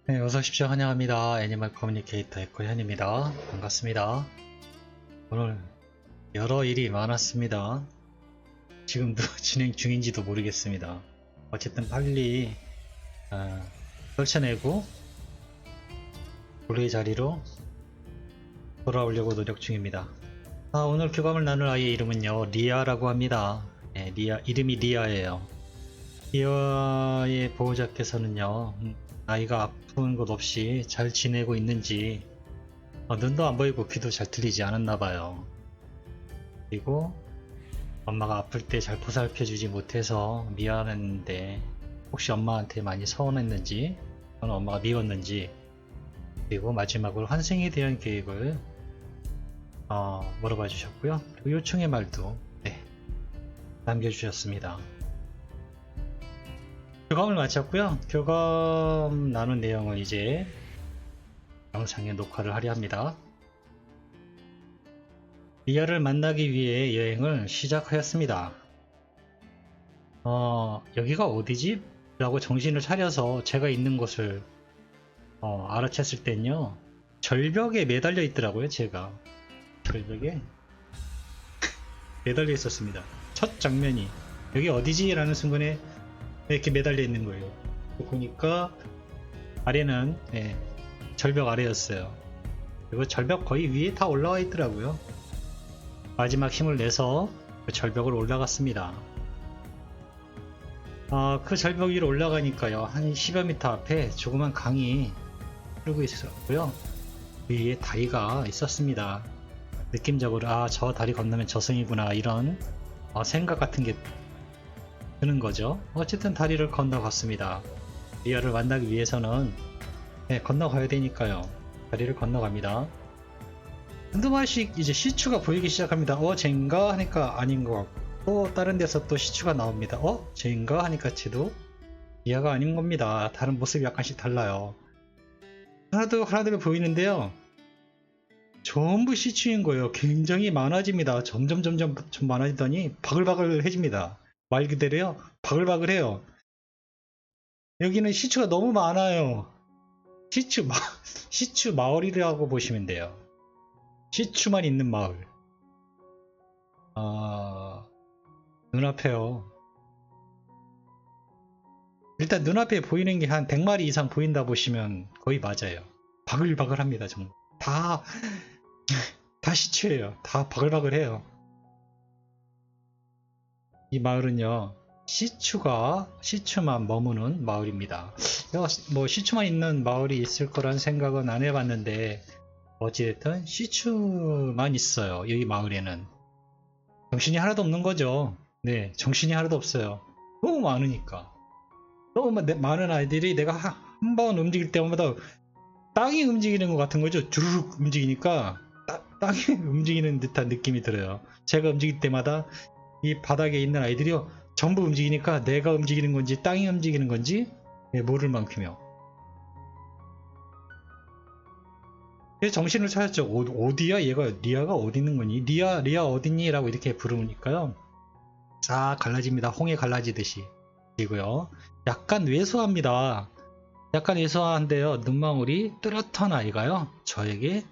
네, 어서 오십시오. 환영합니다. 애니멀 커뮤니케이터 에코현입니다. 반갑습니다. 오늘 여러 일이 많았습니다. 지금도 진행 중인지도 모르겠습니다. 어쨌든 빨리 떨쳐내고 본래의 자리로 돌아오려고 노력 중입니다. 오늘 교감을 나눌 아이의 이름은요, 리아라고 합니다. 네, 이름이 리아예요. 리아의 보호자께서는요, 아이가 아픈 것 없이 잘 지내고 있는지 눈도 안 보이고 귀도 잘 들리지 않았나 봐요. 그리고 엄마가 아플 때 잘 보살펴 주지 못해서 미안했는데 혹시 엄마한테 많이 서운했는지 또는 엄마가 미웠는지, 그리고 마지막으로 환생에 대한 계획을 물어봐 주셨고요. 그리고 요청의 말도 남겨주셨습니다. 교감을 마쳤고요. 교감 나눈 내용을 이제 영상에 녹화를 하려 합니다. 리아를 만나기 위해 여행을 시작하였습니다. 여기가 어디지? 라고 정신을 차려서 제가 있는 곳을 알아챘을 땐요, 절벽에 매달려 있더라고요. 제가 절벽에 매달려 있었습니다. 첫 장면이 여기 어디지? 라는 순간에 이렇게 매달려 있는 거예요. 보니까 아래는 절벽 아래였어요. 그리고 절벽 거의 위에 다 올라와 있더라고요. 마지막 힘을 내서 그 절벽을 올라갔습니다. 그 절벽 위로 올라가니까요, 한 10여 미터 앞에 조그만 강이 흐르고 있었고요. 그 위에 다리가 있었습니다. 느낌적으로 저 다리 건너면 저승이구나, 이런 생각 같은 게 드는 거죠. 어쨌든 다리를 건너갔습니다. 리아를 만나기 위해서는 건너가야 되니까요. 다리를 건너갑니다. 한두 마리씩 이제 시추가 보이기 시작합니다. 쟤인가 하니까 아닌 것 같고, 또 다른 데서 또 시추가 나옵니다. 쟤인가 하니까 쟤도 리아가 아닌 겁니다. 다른 모습이 약간씩 달라요. 하나둘 보이는데요, 전부 시추인 거예요. 굉장히 많아집니다. 점점 많아지더니 바글바글 해집니다. 말 그대로요, 바글바글해요. 여기는 시추가 너무 많아요. 시추 마을이라고 보시면 돼요. 시추만 있는 마을. 눈앞에요. 일단 눈앞에 보이는 게 한 100마리 이상 보인다 보시면 거의 맞아요. 바글바글합니다. 정말 다 시추예요. 다 바글바글해요. 이 마을은요, 시추만 머무는 마을입니다. 뭐 시추만 있는 마을이 있을 거란 생각은 안 해봤는데, 어찌됐든 시추만 있어요. 여기 마을에는 정신이 하나도 없는 거죠. 네, 정신이 하나도 없어요. 너무 많으니까. 너무 많은 아이들이 내가 한 번 움직일 때마다 땅이 움직이는 것 같은 거죠. 주르륵 움직이니까 땅이 움직이는 듯한 느낌이 들어요. 제가 움직일 때마다 이 바닥에 있는 아이들이요, 전부 움직이니까 내가 움직이는 건지 땅이 움직이는 건지 모를 만큼이요. 그래서 정신을 차렸죠. 어디야 얘가, 리아가 어디 있는 거니? 리아 어딨니? 라고 이렇게 부르니까요, 싹 갈라집니다. 홍해 갈라지듯이. 그리고요, 약간 왜소합니다. 약간 왜소한데요, 눈망울이 뚜렷한 아이가요, 저에게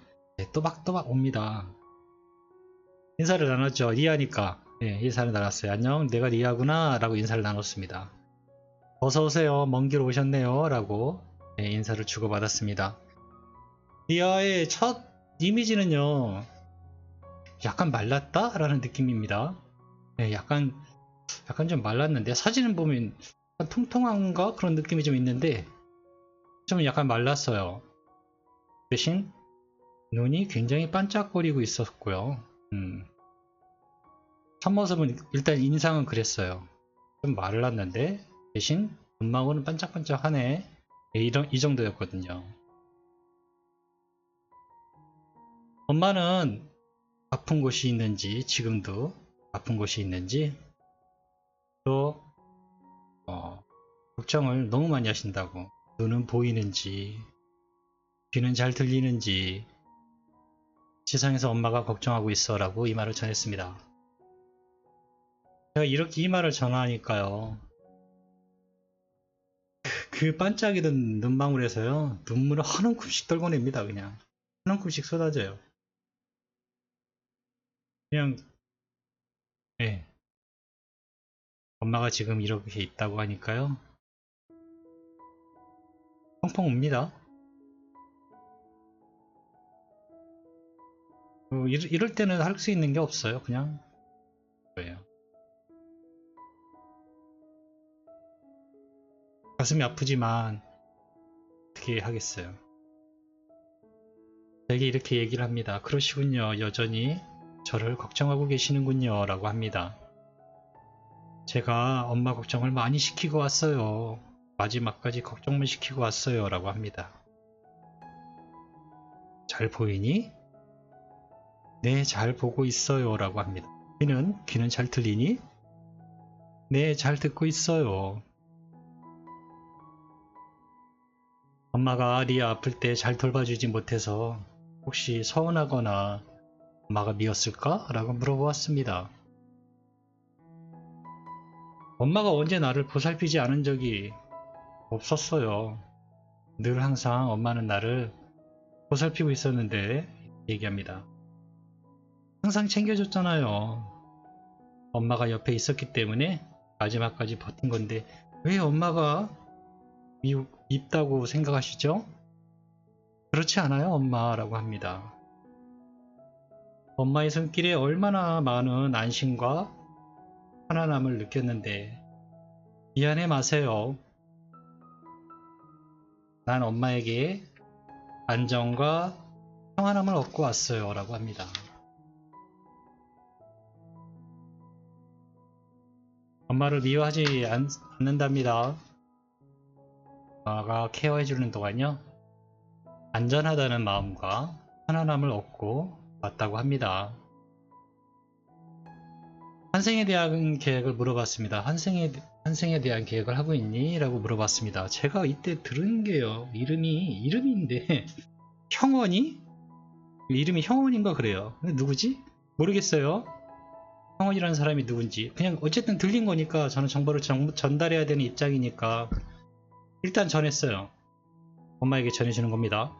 또박또박 옵니다. 인사를 나눴죠. 리아니까 인사를 나눴어요. 안녕, 내가 리아구나 라고 인사를 나눴습니다. 어서오세요, 먼 길 오셨네요 라고 인사를 주고받았습니다. 리아의 첫 이미지는요, 약간 말랐다 라는 느낌입니다. 약간 좀 말랐는데, 사진을 보면 통통한가 그런 느낌이 좀 있는데 좀 약간 말랐어요. 대신 눈이 굉장히 반짝거리고 있었고요. 첫모습은 일단 인상은 그랬어요. 좀 말랐는데 대신 눈망울은 반짝반짝하네. 이 정도였거든요. 엄마는 아픈 곳이 있는지, 지금도 아픈 곳이 있는지, 또 걱정을 너무 많이 하신다고. 눈은 보이는지, 귀는 잘 들리는지, 세상에서 엄마가 걱정하고 있어 라고 이 말을 전했습니다. 제가 이렇게 이 말을 전하니까요, 그 반짝이던 눈망울에서요, 눈물을 한 움큼씩 떨궈냅니다. 그냥 한 움큼씩 쏟아져요. 그냥 예, 엄마가 지금 이렇게 있다고 하니까요, 펑펑 웁니다. 이럴 때는 할 수 있는 게 없어요. 그냥 그래요. 가슴이 아프지만 어떻게 하겠어요. 되게 이렇게 얘기를 합니다. 그러시군요. 여전히 저를 걱정하고 계시는군요. 라고 합니다. 제가 엄마 걱정을 많이 시키고 왔어요. 마지막까지 걱정만 시키고 왔어요. 라고 합니다. 잘 보이니? 네, 잘 보고 있어요. 라고 합니다. 귀는 잘 들리니? 네, 잘 듣고 있어요. 엄마가 리아 아플 때 잘 돌봐주지 못해서 혹시 서운하거나 엄마가 미웠을까? 라고 물어보았습니다. 엄마가 언제 나를 보살피지 않은 적이 없었어요. 늘 항상 엄마는 나를 보살피고 있었는데 얘기합니다. 항상 챙겨줬잖아요. 엄마가 옆에 있었기 때문에 마지막까지 버틴 건데 왜 엄마가 밉다고 생각하시죠? 그렇지 않아요, 엄마라고 합니다. 엄마의 손길에 얼마나 많은 안심과 편안함을 느꼈는데 미안해 마세요. 난 엄마에게 안정과 평안함을 얻고 왔어요. 라고 합니다. 엄마를 미워하지 않는답니다. 엄마가 케어해주는 동안요, 안전하다는 마음과 편안함을 얻고 왔다고 합니다. 환생에 대한 계획을 물어봤습니다. 환생에 대한 계획을 하고 있니? 라고 물어봤습니다. 제가 이때 들은 게요, 이름인데 형원이? 이름이 형원인가 그래요. 누구지? 모르겠어요. 형원이라는 사람이 누군지. 그냥 어쨌든 들린 거니까 저는 정보를 전달해야 되는 입장이니까 일단 전했어요. 엄마에게 전해주는 겁니다.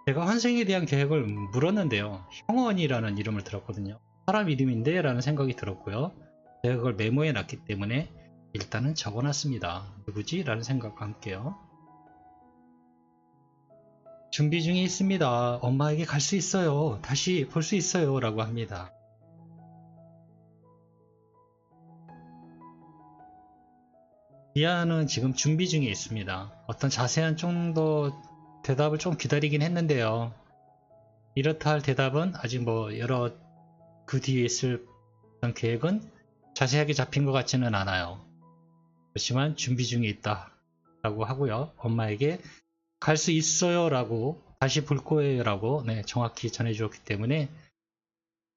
제가 환생에 대한 계획을 물었는데요, 형원이라는 이름을 들었거든요. 사람 이름인데 라는 생각이 들었고요. 제가 그걸 메모해 놨기 때문에 일단은 적어놨습니다. 누구지? 라는 생각과 함께요. 준비 중에 있습니다. 엄마에게 갈 수 있어요. 다시 볼 수 있어요. 라고 합니다. 리아는 지금 준비 중에 있습니다. 어떤 자세한 좀 더 대답을 좀 기다리긴 했는데요. 이렇다 할 대답은 아직 그 뒤에 있을 어떤 계획은 자세하게 잡힌 것 같지는 않아요. 그렇지만 준비 중에 있다 라고 하고요. 엄마에게 갈 수 있어요 라고, 다시 볼 거예요 라고 정확히 전해주었기 때문에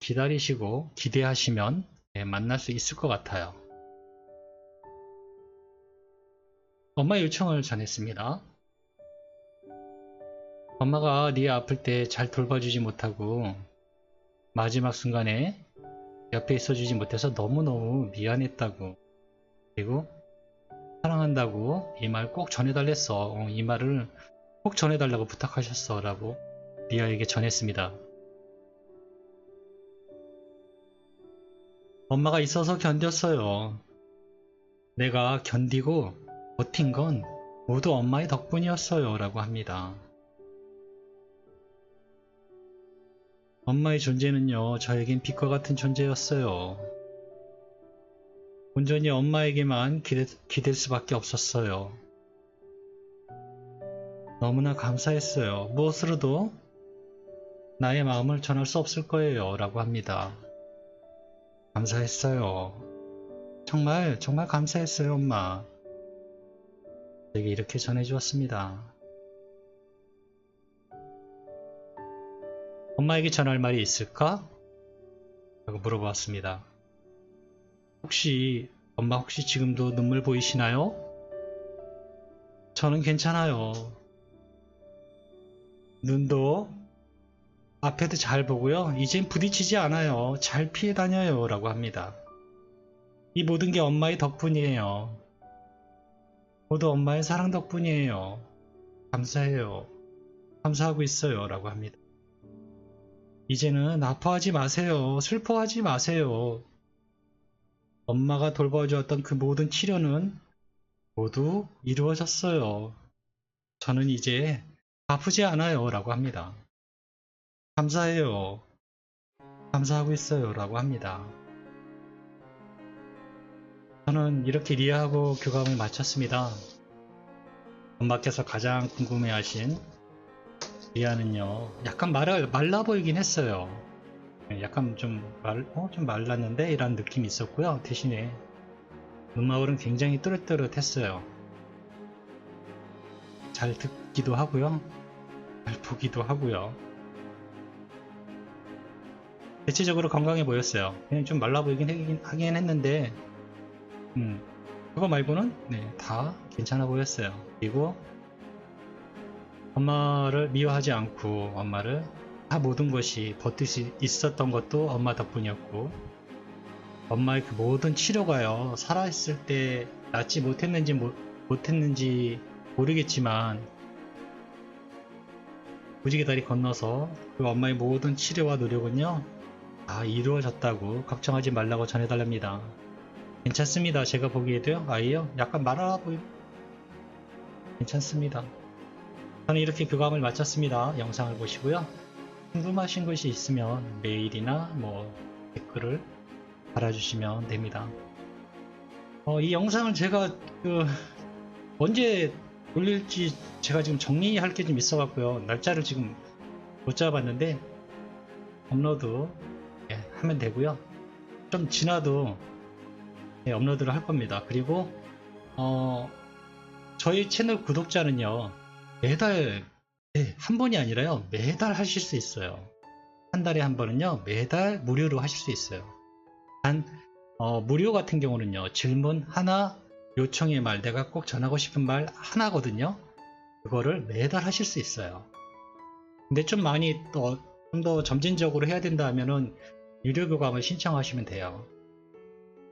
기다리시고 기대하시면 만날 수 있을 것 같아요. 엄마의 요청을 전했습니다. 엄마가 리아 아플 때 잘 돌봐주지 못하고 마지막 순간에 옆에 있어주지 못해서 너무너무 미안했다고, 그리고 사랑한다고 이 말 꼭 전해달랬어. 이 말을 꼭 전해달라고 부탁하셨어 라고 리아에게 전했습니다. 엄마가 있어서 견뎠어요. 내가 견디고 버틴 건 모두 엄마의 덕분이었어요 라고 합니다. 엄마의 존재는요, 저에겐 빛과 같은 존재였어요. 온전히 엄마에게만 기댈 수밖에 없었어요. 너무나 감사했어요. 무엇으로도 나의 마음을 전할 수 없을 거예요 라고 합니다. 감사했어요. 정말 감사했어요, 엄마. 제게 이렇게 전해주었습니다. 엄마에게 전할 말이 있을까? 라고 물어보았습니다. 엄마 혹시 지금도 눈물 보이시나요? 저는 괜찮아요. 눈도 앞에도 잘 보고요. 이젠 부딪히지 않아요. 잘 피해 다녀요. 라고 합니다. 이 모든 게 엄마의 덕분이에요. 모두 엄마의 사랑 덕분이에요. 감사해요. 감사하고 있어요. 라고 합니다. 이제는 아파하지 마세요. 슬퍼하지 마세요. 엄마가 돌봐주었던 그 모든 치료는 모두 이루어졌어요. 저는 이제 아프지 않아요. 라고 합니다. 감사해요. 감사하고 있어요. 라고 합니다. 저는 이렇게 리아하고 교감을 마쳤습니다. 엄마께서 가장 궁금해하신 리아는요, 약간 말라 보이긴 했어요. 약간 좀 말랐는데? 이런 느낌이 있었고요. 대신에 눈마울은 굉장히 또렷또렷했어요. 잘 듣기도 하고요. 잘 보기도 하고요. 대체적으로 건강해 보였어요. 그냥 좀 말라 보이긴 하긴 했는데, 그거 말고는 다 괜찮아 보였어요. 그리고 엄마를 미워하지 않고 엄마를 다 모든 것이 버틸 수 있었던 것도 엄마 덕분이었고, 엄마의 그 모든 치료가요, 살아있을 때 낫지 못했는지 모르겠지만 무지개 다리 건너서 그 엄마의 모든 치료와 노력은요 다 이루어졌다고 걱정하지 말라고 전해달랍니다. 괜찮습니다. 제가 보기에도요, 아이요 약간 말아 보이 괜찮습니다. 저는 이렇게 교감을 마쳤습니다. 영상을 보시고요, 궁금하신 것이 있으면 메일이나 댓글을 달아주시면 됩니다. 이 영상을 제가 언제 올릴지 제가 지금 정리할 게 좀 있어 갖고요, 날짜를 지금 못 잡았는데 업로드 하면 되고요, 좀 지나도 업로드를 할 겁니다. 그리고 저희 채널 구독자는요 매달 한 번이 아니라요 매달 하실 수 있어요. 한 달에 한 번은요 매달 무료로 하실 수 있어요. 단 무료 같은 경우는요, 질문 하나, 요청의 말, 내가 꼭 전하고 싶은 말 하나거든요. 그거를 매달 하실 수 있어요. 근데 좀 많이 좀 더 점진적으로 해야 된다 하면은 유료 교감을 신청하시면 돼요.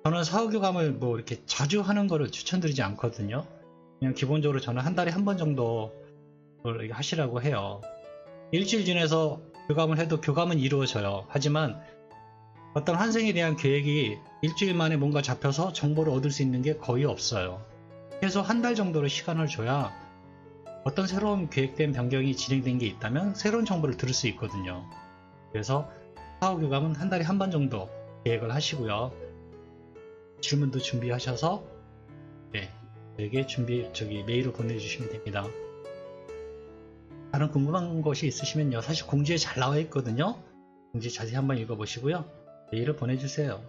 저는 사후 교감을 이렇게 자주 하는 거를 추천드리지 않거든요. 그냥 기본적으로 저는 한 달에 한 번 정도 하시라고 해요. 일주일 지내서 교감을 해도 교감은 이루어져요. 하지만 어떤 환생에 대한 계획이 일주일 만에 뭔가 잡혀서 정보를 얻을 수 있는 게 거의 없어요. 최소 한 달 정도로 시간을 줘야 어떤 새로운 계획된 변경이 진행된 게 있다면 새로운 정보를 들을 수 있거든요. 그래서 사후 교감은 한 달에 한 번 정도 계획을 하시고요. 질문도 준비하셔서 저에게 메일을 보내주시면 됩니다. 다른 궁금한 것이 있으시면요, 사실 공지에 잘 나와 있거든요. 공지 자세히 한번 읽어보시고요, 메일을 보내주세요.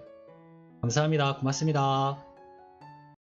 감사합니다. 고맙습니다.